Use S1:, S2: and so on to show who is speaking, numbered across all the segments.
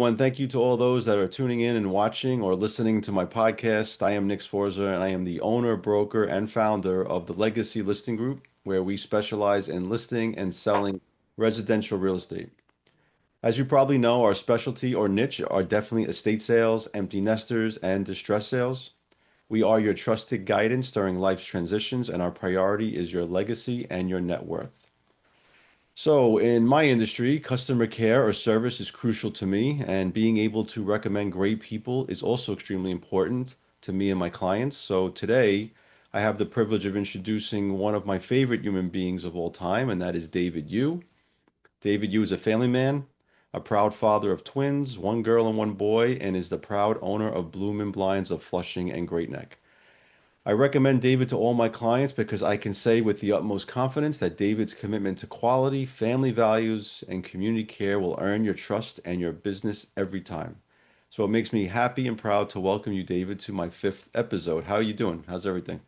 S1: One, thank you to all those that are tuning in and watching or listening to my podcast. I am Nick Sforza, and I am the owner, broker, and founder of the Legacy Listing Group, where we specialize in listing and selling residential real estate. As you probably know, our specialty or niche are definitely estate sales, empty nesters, and distress sales. We are your trusted guidance during life's transitions, and our priority is your legacy and your net worth. So, in my industry, customer care or service is crucial to me, and being able to recommend great people is also extremely important to me and my clients. So, today, I have the privilege of introducing one of my favorite human beings of all time, and that is David Yu. David Yu is a family man, a proud father of twins, one girl and one boy, and is the proud owner of Bloomin' Blinds of Flushing and Great Neck. I recommend David to all my clients because I can say with the utmost confidence that David's commitment to quality, family values, and community care will earn your trust and your business every time. So it makes me happy and proud to welcome you, David, to my fifth episode. How are you doing? How's everything?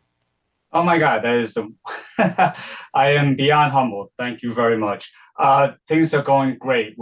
S2: Oh my God, that is the I am beyond humbled. Thank you very much. Things are going great.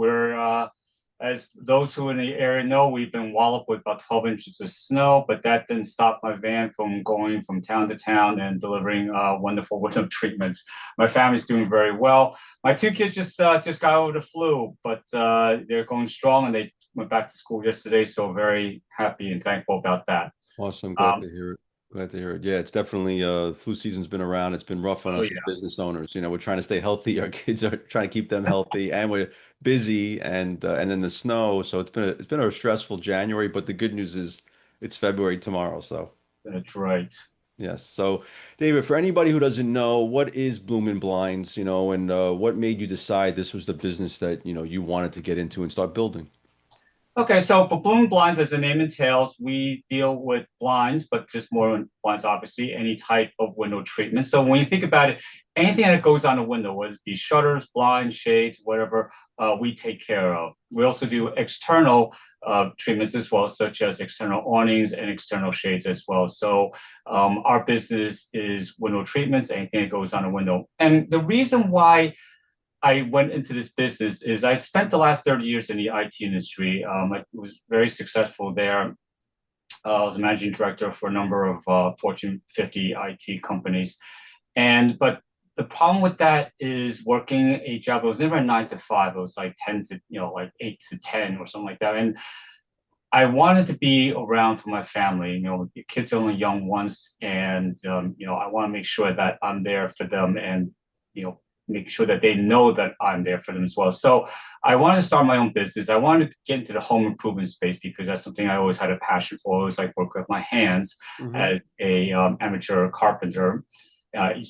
S2: As those who in the area know, we've been walloped with about 12 inches of snow, but that didn't stop my van from going from town to town and delivering wonderful winter treatments. My family's doing very well. My two kids just got over the flu, but they're going strong and they went back to school yesterday, so very happy and thankful about that.
S1: Awesome. Glad
S2: Um,
S1: to hear it. Glad to hear it. Yeah, it's definitely flu season's been around. It's been rough on
S2: oh
S1: us as business owners. We're trying to stay healthy. Our kids are trying to keep them healthy, and we're busy and then the snow. So it's been a stressful January, but the good news is it's February tomorrow. So
S2: that's right.
S1: yes. So David, for anybody who doesn't know, what is Bloomin' Blinds, and what made you decide this was the business that, you wanted to get into and start building?
S2: Okay, so Bloomin' Blinds, as the name entails, we deal with blinds, but just more on blinds, obviously, any type of window treatment. So when you think about it, anything that goes on a window, whether it be shutters, blinds, shades, whatever, we take care of. We also do external treatments as well, such as external awnings and external shades as well. So our business is window treatments, anything that goes on a window. And the reason why I went into this business is I spent the last 30 years in the IT industry. I was very successful there. I was a managing director for a number of Fortune 50 IT companies. But the problem with that is working a job. It was never a 9 to 5. It was like 10 to, like 8 to 10 or something like that. And I wanted to be around for my family. The kids are only young once, and I want to make sure that I'm there for them, and make sure that they know that I'm there for them as well. So I wanted to start my own business. I wanted to get into the home improvement space because that's something I always had a passion for. I always like work with my hands
S1: Hmm.
S2: as a amateur carpenter. I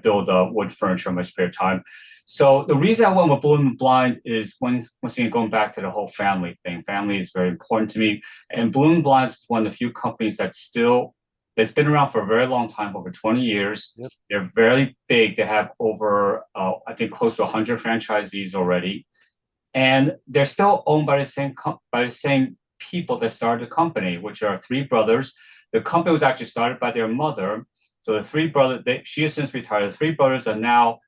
S2: build wood furniture in my spare time. So the reason I went with Bloomin' Blind is once again going back to the whole family thing. Family is very important to me, and Bloomin' Blind is one of the few companies that's been around for a very long time, over 20 years.
S1: Yep.
S2: They're very big. They have over, I think, close to 100 franchisees already, and they're still owned by the same people that started the company, which are three brothers. The company was actually started by their mother. So the three brothers, she has since retired. The three brothers are now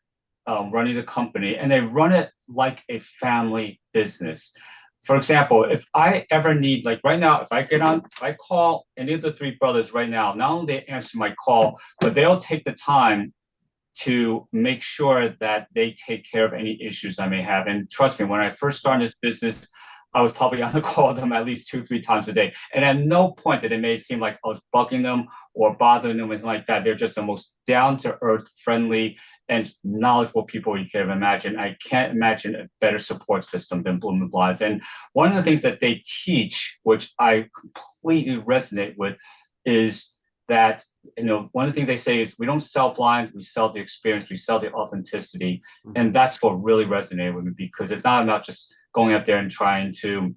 S2: running the company, and they run it like a family business. For example, if I ever need, like right now, if I call any of the three brothers right now, not only they answer my call, but they'll take the time to make sure that they take care of any issues I may have. And trust me, when I first started this business, I was probably on the call with them at least 2, 3 times a day. And at no point did it may seem like I was bugging them or bothering them, anything like that. They're just the most down to earth, friendly, and knowledgeable people you can imagine. I can't imagine a better support system than Bloomin' Blinds. And one of the things that they teach, which I completely resonate with, is that one of the things they say is we don't sell blinds, we sell the experience, we sell the authenticity.
S1: Hmm.
S2: And that's what really resonated with me, because it's not about just going out there and trying to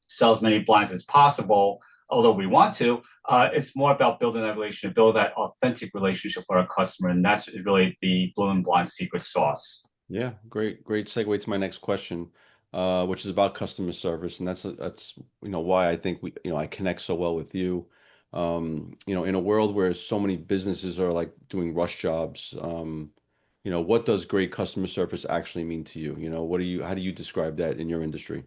S2: sell as many blinds as possible, although we want to. It's more about building that relationship, build that authentic relationship with our customer. And that's really the Bloomin' Blind secret sauce.
S1: Yeah, great segue to my next question, which is about customer service, and that's why I think I connect so well with you. In a world where so many businesses are like doing rush jobs, what does great customer service actually mean to you? How do you describe that in your industry?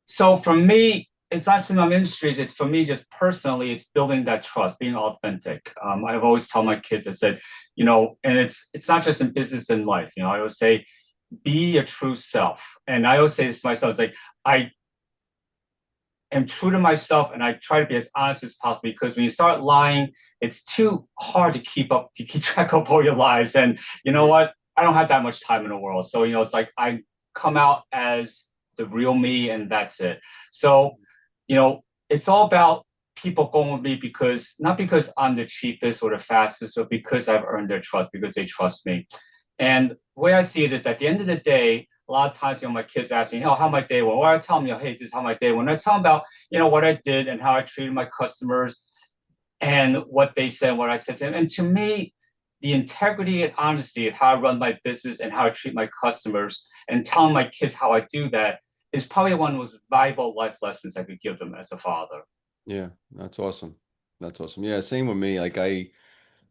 S2: So for me, it's not some industries. It's for me just personally. It's building that trust, being authentic. I've always tell my kids. I said, and it's not just in business and life. I always say, be your true self. And I always say this to myself. It's like I am true to myself, and I try to be as honest as possible. Because when you start lying, it's too hard to keep track of all your lies. And you know what? I don't have that much time in the world. So it's like I come out as the real me, and that's it. So it's all about people going with me because not because I'm the cheapest or the fastest, but because I've earned their trust, because they trust me. And the way I see it is at the end of the day, a lot of times, my kids ask me, how my day went. Or I tell them, hey, this is how my day went. I tell them about, what I did and how I treated my customers and what they said and what I said to them. And to me, the integrity and honesty of how I run my business and how I treat my customers and telling my kids how I do that is probably one of the most valuable life lessons I could give them as a father.
S1: Yeah, that's awesome. That's awesome. Yeah, same with me. Like I'm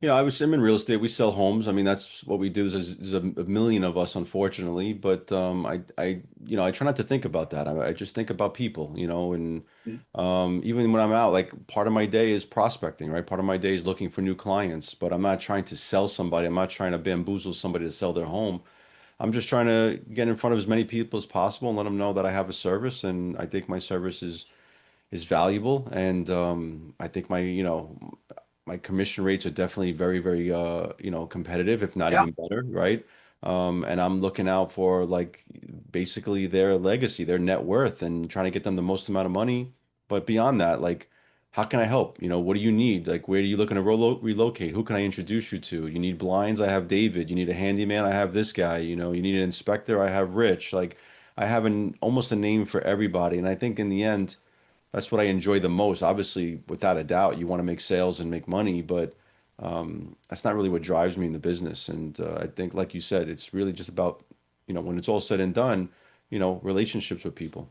S1: in real estate. We sell homes. I mean, that's what we do. There's a million of us, unfortunately. But I try not to think about that. I just think about people, and even when I'm out, like part of my day is prospecting, right? Part of my day is looking for new clients. But I'm not trying to sell somebody. I'm not trying to bamboozle somebody to sell their home. I'm just trying to get in front of as many people as possible and let them know that I have a service, and I think my service is valuable. And I think my commission rates are definitely very, very competitive, if not
S2: Yeah.
S1: even better, right? And I'm looking out for like basically their legacy, their net worth, and trying to get them the most amount of money. But beyond that, like, how can I help? What do you need? Like, where are you looking to relocate? Who can I introduce you to? You need blinds? I have David. You need a handyman? I have this guy. You need an inspector? I have Rich. Like, I have an almost a name for everybody. And I think in the end, that's what I enjoy the most. Obviously, without a doubt, you want to make sales and make money, but that's not really what drives me in the business. And I think, like you said, it's really just about, when it's all said and done, relationships with people.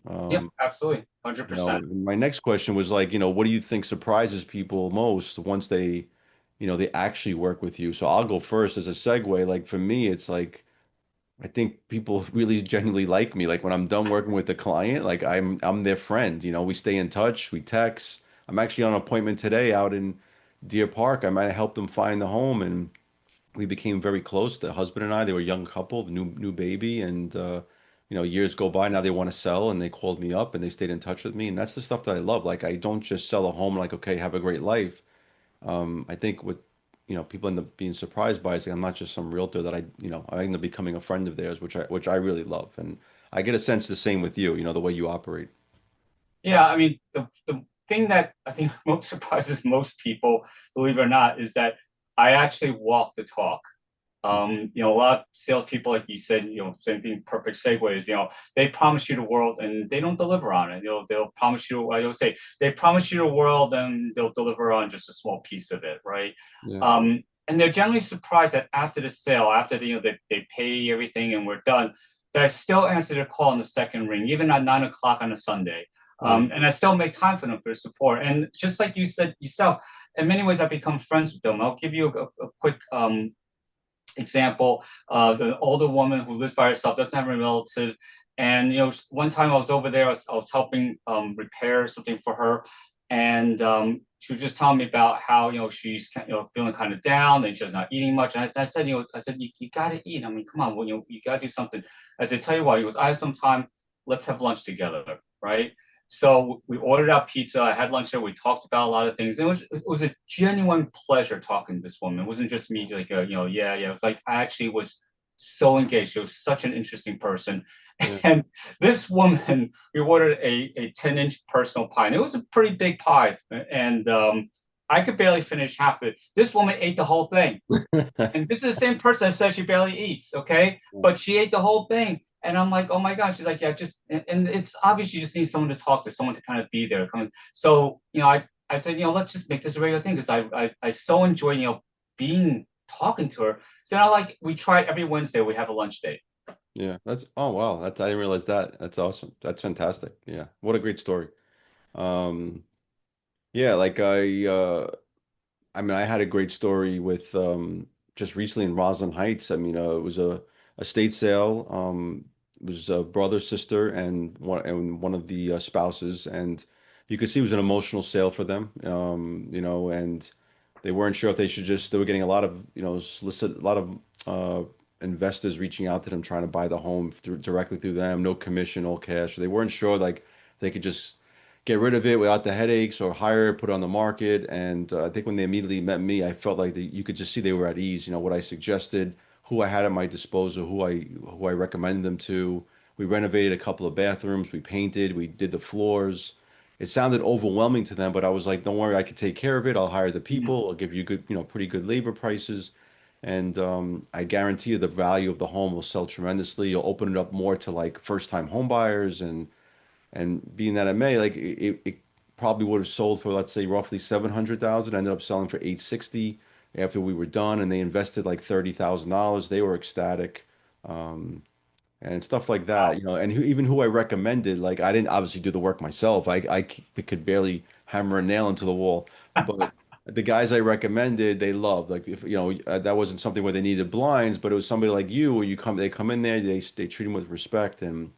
S2: Yep.
S1: Um,
S2: Absolutely. 100%.
S1: my next question was like, what do you think surprises people most once they actually work with you? So I'll go first as a segue. Like for me, it's like, I think people really genuinely like me. Like when I'm done working with the client, like I'm their friend. We stay in touch, we text. I'm actually on an appointment today out in Deer Park. I might have helped them find the home, and we became very close. The husband and I, they were a young couple, new baby, and years go by. Now they want to sell, and they called me up and they stayed in touch with me, and that's the stuff that I love. Like I don't just sell a home like, okay, have a great life. I think what people end up being surprised by is like, I'm not just some realtor that I end up becoming a friend of theirs, which I really love, and I get a sense the same with you. The way you operate.
S2: Yeah, I mean, the thing that I think most surprises most people, believe it or not, is that I actually walk the talk. A lot of salespeople, like you said, same thing, perfect segues, they promise you the world and they don't deliver on it. They'll promise you, I always say, they promise you the world and they'll deliver on just a small piece of it, right?
S1: Yeah.
S2: And they're generally surprised that after the sale, after they pay everything and we're done, that I still answer their call on the second ring, even at 9 o'clock on a Sunday.
S1: Yeah.
S2: And I still make time for them for support. And just like you said yourself, in many ways, I've become friends with them. I'll give you a quick example. The older woman who lives by herself, doesn't have any relative. And one time I was over there, I was helping repair something for her, and she was just telling me about how she's feeling kind of down and she's not eating much. And I said, you got to eat. I mean, come on, well, you got to do something. I said, tell you what, he goes, I have some time. Let's have lunch together, right? So we ordered out pizza. I had lunch there. We talked about a lot of things. It was a genuine pleasure talking to this woman. It wasn't just me like yeah, yeah. It was like I actually was so engaged. She was such an interesting person.
S1: Yeah.
S2: And this woman, we ordered a 10-inch personal pie. And it was a pretty big pie. And I could barely finish half of it. This woman ate the whole thing. And this is the same person that says she barely eats, okay? But she ate the whole thing. And I'm like, oh my God. She's like, yeah, just, and it's obvious you just need someone to talk to, someone to kind of be there. So, I said, let's just make this a regular thing because I so enjoy, being talking to her. So now, like, we try every Wednesday, we have a lunch date.
S1: Yeah. Oh wow, I didn't realize that. That's awesome. That's fantastic. Yeah. What a great story. Um, yeah, like I mean, I had a great story with just recently in Roslyn Heights. I mean, it was a estate sale. was a brother, sister, and one of the spouses, and you could see it was an emotional sale for them. And they weren't sure if they should just. They were getting a lot of solicit a lot of investors reaching out to them trying to buy the home directly through them, no commission, all cash. They weren't sure like they could just get rid of it without the headaches or hire it, put it on the market. And I think when they immediately met me, I felt like you could just see they were at ease. What I suggested, who I had at my disposal, who I recommended them to. We renovated a couple of bathrooms, we painted, we did the floors. It sounded overwhelming to them, but I was like, don't worry, I could take care of it. I'll hire the
S2: Mhm.
S1: people. I'll give you good, pretty good labor prices. And I guarantee you the value of the home will sell tremendously. You'll open it up more to like first time home buyers and being that it may, like it probably would have sold for let's say roughly 700,000. Ended up selling for 860 after we were done, and they invested like $30,000. They were ecstatic. Um, and stuff like that,
S2: Wow.
S1: and even who I recommended, like I didn't obviously do the work myself. Could barely hammer a nail into the wall, but the guys I recommended, they loved. Like if that wasn't something where they needed blinds, but it was somebody like you, where they come in there, they treat them with respect, and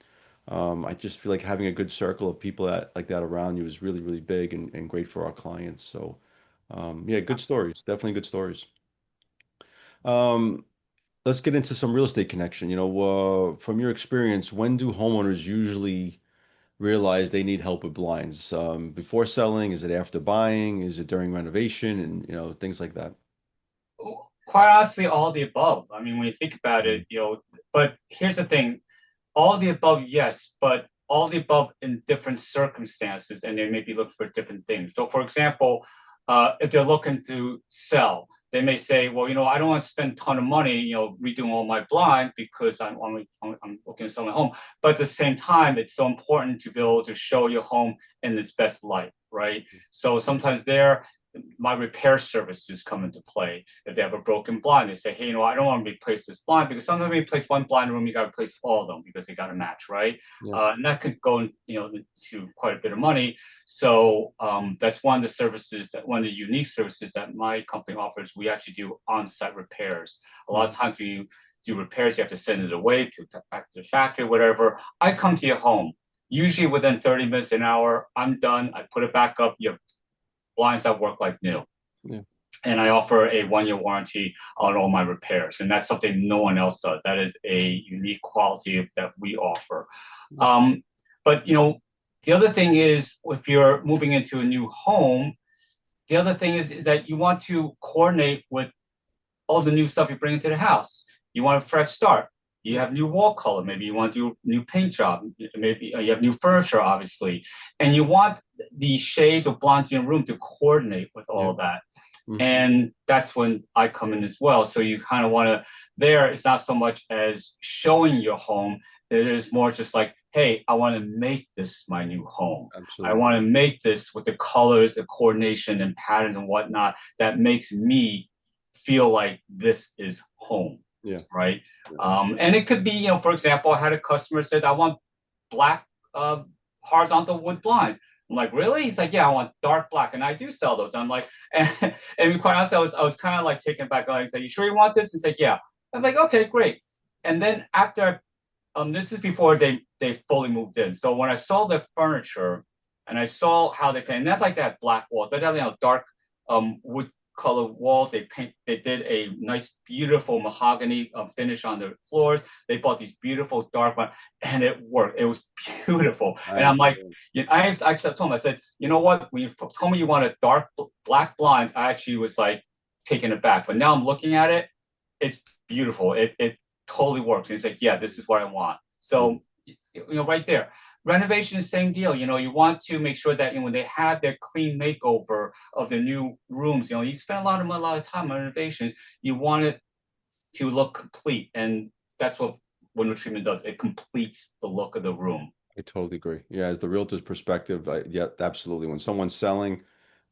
S1: I just feel like having a good circle of people like that around you is really, really big and great for our clients. So, yeah, good stories, definitely good stories. Um, let's get into some real estate connection. From your experience, when do homeowners usually realize they need help with blinds? Before selling? Is it after buying? Is it during renovation? And things like that.
S2: Quite honestly, all the above. I mean, when you think about it,
S1: Mm.
S2: but here's the thing, all the above, yes, but all the above in different circumstances, and they may be looking for different things. So, for example, if they're looking to sell, they may say, well, I don't want to spend a ton of money, redoing all my blinds because I'm looking to sell my home. But at the same time, it's so important to be able to show your home in its best light, right? So sometimes my repair services come into play. If they have a broken blind, they say, hey, I don't want to replace this blind because sometimes when you replace one blind room, you got to replace all of them because they got to match, right?
S1: Yeah.
S2: And that could go, to quite a bit of money. So that's one of the one of the unique services that my company offers. We actually do on-site repairs. A lot of
S1: Mhm.
S2: times when you do repairs, you have to send it away to back to the factory, whatever. I come to your home. Usually within 30 minutes, an hour, I'm done. I put it back up. You have blinds that work like new.
S1: Yeah.
S2: And I offer a 1 year warranty on all my repairs. And that's something no one else does. That is a unique quality that we offer.
S1: Yeah.
S2: Um, but the other thing is if you're moving into a new home, the other thing is that you want to coordinate with all the new stuff you bring into the house. You want a fresh start. You
S1: Yeah.
S2: have new wall color. Maybe you want to do a new paint job. Maybe you have new furniture, obviously. And you want the shades of blinds in your room to coordinate with
S1: Yeah.
S2: all that.
S1: Mhm.
S2: And that's when I come in as well. So you kind of want to, there, it's not so much as showing your home, it is more just like, hey, I want to make this my new home. I
S1: Absolutely.
S2: want to make this with the colors, the coordination, and patterns and whatnot that makes me feel like this is home,
S1: Yeah.
S2: right?
S1: Yeah.
S2: And it could be, for example, I had a customer said, I want black uh, horizontal wood blinds. I'm like, really? He's like, yeah, I want dark black, and I do sell those. I'm like, and quite honestly, I was kind of like taken back. Like, say, you sure you want this? And say, yeah. I'm like, okay, great. And then after, this is before they fully moved in. So when I saw the furniture, and I saw how they paint, that's like that black wall, but that dark wood color walls. They did a nice, beautiful mahogany finish on the floors. They bought these beautiful dark ones, and it worked. It was beautiful. And I'm
S1: Nice.
S2: like, I actually told him, I said, you know what? When you told me you want a dark black blind, I actually was like taken aback. But now I'm looking at it, it's beautiful. It totally works. And it's like, yeah, this is what I want.
S1: Yeah.
S2: So right there. Renovation, same deal. You want to make sure that when they have their clean makeover of the new rooms, you spend a lot of time on renovations. You want it to look complete, and that's what window treatment does. It completes the look of the room.
S1: I totally agree. Yeah, as the realtor's perspective, yeah, absolutely. When someone's selling,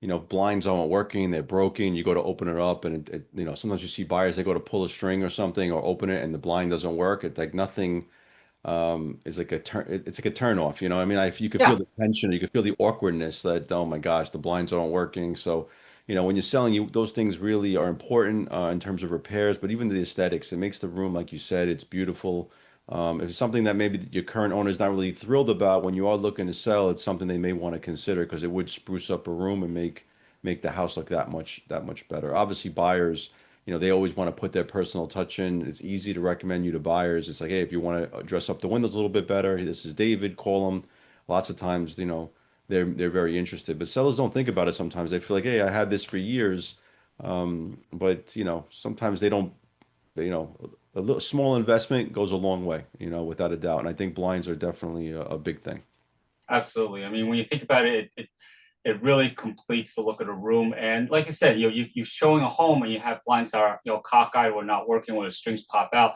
S1: if blinds aren't working, they're broken, you go to open it up, and sometimes you see buyers, they go to pull a string or something or open it, and the blind doesn't work. It's like nothing is like a turn. It's like a turn off. I mean, you could feel
S2: Yeah,
S1: the tension, you could feel the awkwardness that, oh my gosh, the blinds aren't working. So, when you're selling, those things really are important in terms of repairs, but even the aesthetics, it makes the room, like you said, it's beautiful. If it's something that maybe your current owner is not really thrilled about, when you are looking to sell, it's something they may want to consider because it would spruce up a room and make the house look that much better. Obviously, buyers, they always want to put their personal touch in. It's easy to recommend you to buyers. It's like, hey, if you want to dress up the windows a little bit better, hey, this is David, call them. Lots of times, they're very interested. But sellers don't think about it sometimes. They feel like, hey, I had this for years. But sometimes they don't, a little small investment goes a long way, without a doubt. And I think blinds are definitely a big thing.
S2: Absolutely. I mean, when you think about it, it really completes the look of the room. And like I said, you're showing a home and you have blinds that are, cockeyed or not working where the strings pop out.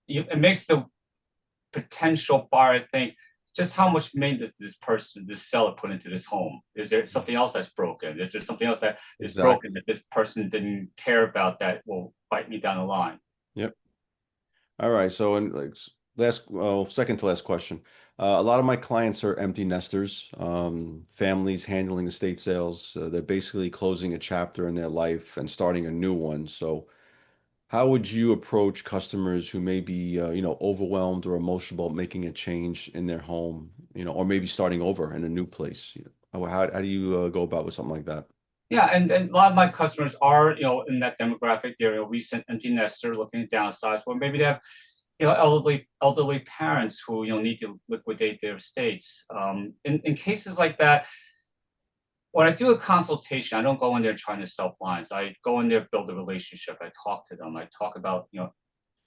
S2: It makes the potential buyer think, just how much maintenance this seller put into this home? Is there something else that's broken? Is there something else that is broken
S1: Exactly.
S2: that this person didn't care about that will bite me down the line?
S1: Yep. All right. So, and like second to last question. A lot of my clients are empty nesters, families handling estate sales. They're basically closing a chapter in their life and starting a new one. So, how would you approach customers who may be, overwhelmed or emotional about making a change in their home, or maybe starting over in a new place? How do you go about with something like that?
S2: Yeah, and a lot of my customers are, in that demographic. They're recent empty nester looking to downsize, or maybe they have, elderly parents who need to liquidate their estates. In cases like that, when I do a consultation, I don't go in there trying to sell blinds. I go in there, build a relationship. I talk to them. I talk about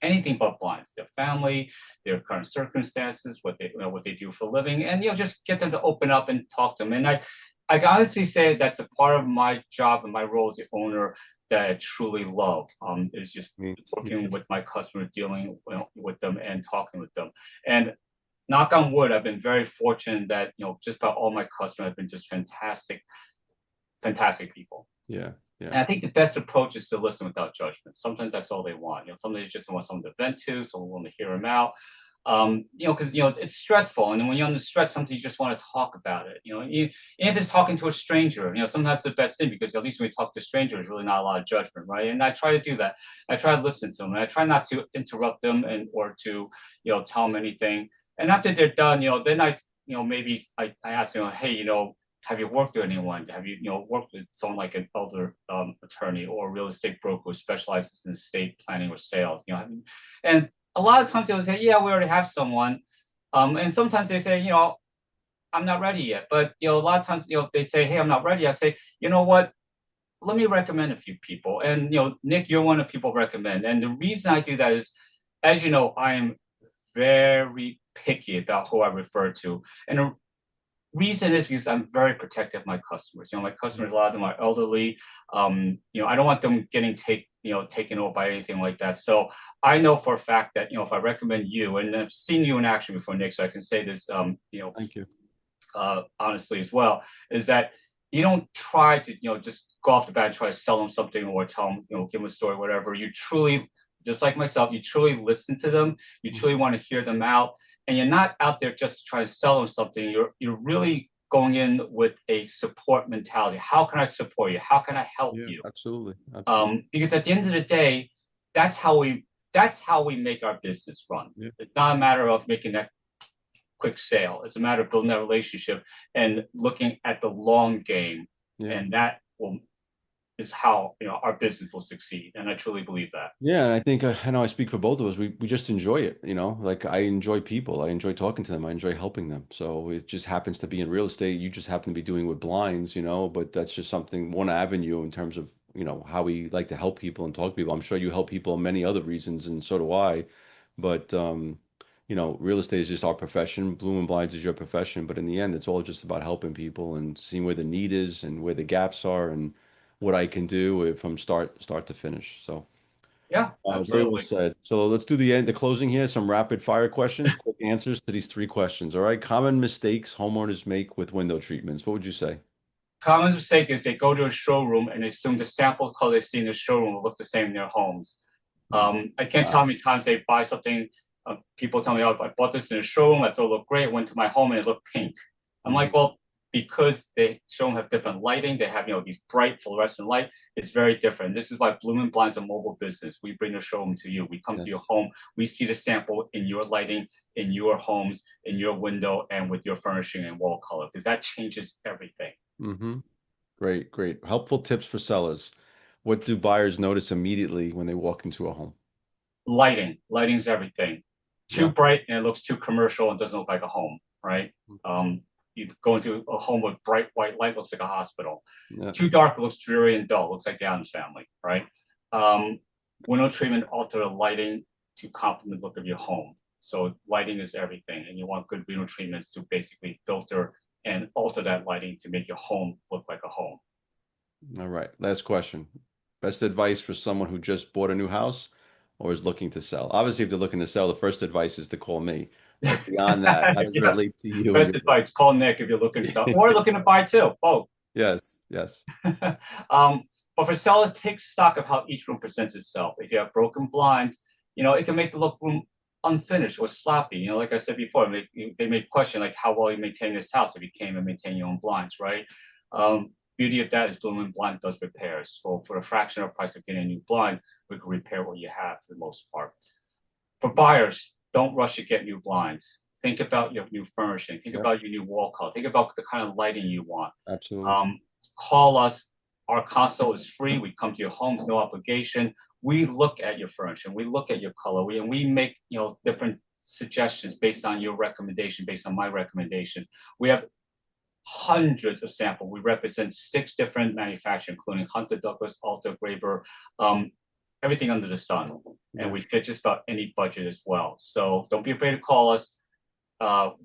S2: anything but blinds, their family, their current circumstances, what they do for a living, and just get them to open up and talk to them. And I can honestly say that's a part of my job and my role as the owner that I truly love. Is just
S1: Me
S2: working
S1: too.
S2: with my customers, dealing with them, and talking with them. And knock on wood, I've been very fortunate that just about all my customers have been just fantastic people.
S1: Yeah. Yeah.
S2: And I think the best approach is to listen without judgment. Sometimes that's all they want. Sometimes they just want someone to vent to, someone to hear them out. Because it's stressful, and then when you're under stress, sometimes you just want to talk about it. Even if it's talking to a stranger, sometimes that's the best thing because at least when we talk to strangers, there's really not a lot of judgment, right? And I try to do that. I try to listen to them, and I try not to interrupt them and or to tell them anything. And after they're done, then maybe I ask hey, have you worked with anyone? Have you, worked with someone like an elder attorney or a real estate broker who specializes in estate planning or sales? And a lot of times they'll say, yeah, we already have someone. And sometimes they say, I'm not ready yet. But, a lot of times, they say, hey, I'm not ready. I say, you know what? Let me recommend a few people. And, Nick, you're one of the people recommend. And the reason I do that is, as you know, I am very picky about who I refer to. And the reason is because I'm very protective of my customers. My customers, a lot of them are elderly. I don't want them getting taken over by anything like that. So I know for a fact that, if I recommend you, and I've seen you in action before, Nick, so I can say this,
S1: Thank you.
S2: honestly as well, is that you don't try to, just go off the bat and try to sell them something or tell them, give them a story, whatever. You truly, just like myself, you truly listen to them. You truly want to hear them out, and you're not out there just to try to sell them something. You're really going in with a support mentality. How can I support you? How can I help
S1: Yeah,
S2: you?
S1: absolutely. Absolutely.
S2: Because at the end of the day, that's how we that's how we make our business run.
S1: Yeah.
S2: It's not a matter of making that quick sale. It's a matter of building that relationship and looking at the long game,
S1: Yeah.
S2: and that will is how our business will succeed. And I truly believe that.
S1: Yeah, and I think I know I speak for both of us. We just enjoy it, Like I enjoy people. I enjoy talking to them. I enjoy helping them. So it just happens to be in real estate. You just happen to be doing with blinds, but that's just something, one avenue in terms of, how we like to help people and talk to people. I'm sure you help people in many other reasons, and so do I. But real estate is just our profession. Bloomin' Blinds is your profession. But in the end, it's all just about helping people and seeing where the need is and where the gaps are and what I can do from start to finish. So.
S2: Yeah,
S1: Very well
S2: absolutely.
S1: said. So let's do the closing here. Some rapid fire questions, quick answers to these three questions. All right. Common mistakes homeowners make with window treatments. What would you say?
S2: Common mistake is they go to a showroom and assume the sample color they see in the showroom will look the same in their homes.
S1: Hmm.
S2: I can't tell how
S1: Wow.
S2: many times they buy something. People tell me, "Oh, I bought this in a showroom. I thought it looked great. Went to my home and it looked pink." I'm like,
S1: Hmm.
S2: "Well, because they showroom have different lighting. They have these bright fluorescent light. It's very different. This is why Bloomin' Blinds a mobile business. We bring the showroom to you. We come to your
S1: Yes.
S2: home. We see the sample in your lighting, in your homes, in your window, and with your furnishing and wall color, because that changes everything.
S1: Mm-hmm. Great, great. Helpful tips for sellers. What do buyers notice immediately when they walk into a home?
S2: Lighting. Lighting's everything. Too
S1: Yeah.
S2: bright and it looks too commercial and doesn't look like a home, right? You go into a home with bright white light, looks like a hospital.
S1: Yeah.
S2: Too dark, looks dreary and dull, looks like the Addams Family, right? Um, Window treatment alter the lighting to complement the look of your home. So lighting is everything, and you want good window treatments to basically filter and alter that lighting to make your home look like a home.
S1: All right. Last question. Best advice for someone who just bought a new house or is looking to sell? Obviously, if they're looking to sell, the first advice is to call me. But beyond that, how does it
S2: Yeah,
S1: relate to you and
S2: best
S1: your
S2: advice: call Nick if you're looking to sell or looking to buy too. Both.
S1: Yes, yes.
S2: um, but for sellers, take stock of how each room presents itself. If you have broken blinds, it can make the look room unfinished or sloppy. Like I said before, they may question like how well you maintain this house if you came and maintain your own blinds, right? Beauty of that is Bloomin' Blind does repairs. So for a fraction of the price of getting a new blind, we can repair what you have for the most part. For buyers, don't rush to get new blinds. Think about your new furnishing. Think
S1: Yep,
S2: about your new wall color. Think about the kind of lighting you want.
S1: absolutely.
S2: Um, Call us. Our consult is free. We come to your homes, no obligation. We look at your furniture. We look at your color. We make different suggestions based on your recommendation, based on my recommendation. We have hundreds of samples. We represent 6 different manufacturers, including Hunter Douglas, Alta, Graber, um, everything under the sun. And
S1: Yeah.
S2: we fit just about any budget as well. So don't be afraid to call us.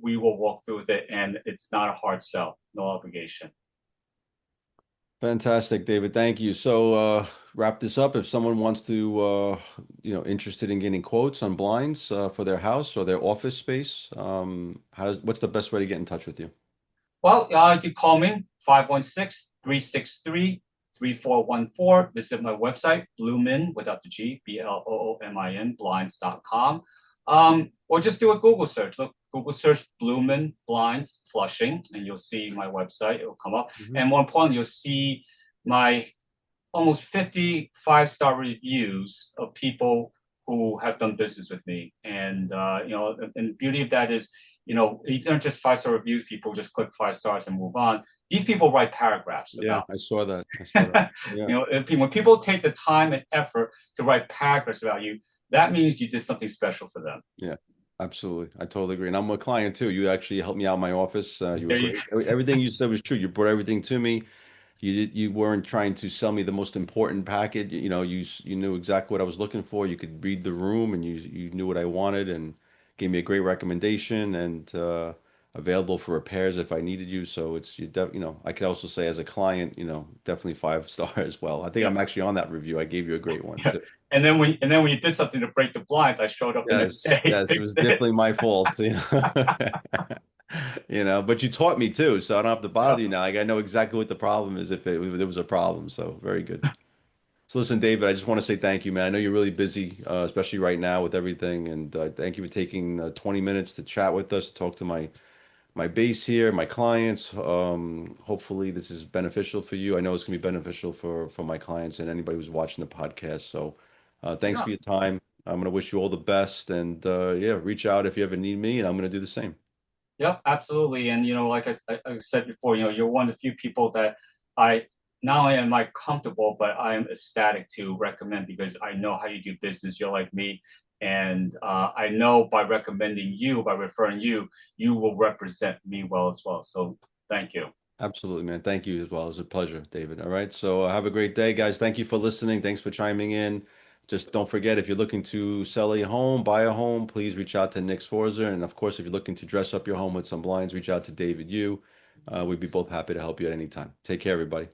S2: We will walk through with it, and it's not a hard sell, no obligation.
S1: Fantastic, David. Thank you. So, wrap this up. If someone wants to, interested in getting quotes on blinds for their house or their office space, what's the best way to get in touch with you?
S2: Well, if you call me, 516-363-3414. Visit my website, Bloomin, without the G, Bloomin, blinds.com. Or just do a Google search. Look, Google search Bloomin Blinds Flushing, and you'll see my website. It will come up.
S1: Mhm.
S2: And more importantly, you'll see my almost 50 5-star reviews of people who have done business with me. And the beauty of that is, these aren't just 5-star reviews. People just click 5 stars and move on. These people write paragraphs
S1: Yeah,
S2: about
S1: I saw that. I saw that. Yeah.
S2: when people take the time and effort to write paragraphs about you, that means you did something special for them.
S1: Yeah, absolutely. I totally agree. And I'm a client too. You actually helped me out in my office. You were
S2: There you
S1: great. Everything you said was true. You brought everything to me. You weren't trying to sell me the most important package. You knew exactly what I was looking for. You could read the room and you knew what I wanted and gave me a great recommendation and available for repairs if I needed you. So I could also say as a client, definitely 5 star as well. I think
S2: yeah.
S1: I'm actually on that review. I gave you a great one
S2: Yeah.
S1: too.
S2: And then when you did something to break the blinds, I showed up the next
S1: Yes,
S2: day.
S1: yes, it was definitely my fault, but you taught me too, so I don't have to
S2: Yeah.
S1: bother you now. Like I know exactly what the problem is if there was a problem. So very good. So listen, David, I just want to say thank you, man. I know you're really busy, especially right now with everything, and thank you for taking 20 minutes to chat with us, to talk to my base here, my clients. Hopefully this is beneficial for you. I know it's going to be beneficial for my clients and anybody who's watching the podcast. So thanks
S2: Yeah.
S1: for your time. I'm going to wish you all the best and yeah, reach out if you ever need me, and I'm going to do the same.
S2: Yep, absolutely. And like I said before, you're one of the few people that I not only am I comfortable, but I am ecstatic to recommend because I know how you do business. You're like me, and I know by recommending you, by referring you, you will represent me well as well. So thank you.
S1: Absolutely, man. Thank you as well. It was a pleasure, David. All right. So have a great day, guys. Thank you for listening. Thanks for chiming in. Just don't forget, if you're looking to sell a home, buy a home, please reach out to Nick Sforza. And of course, if you're looking to dress up your home with some blinds, reach out to David Yu. We'd be both happy to help you at any time. Take care, everybody.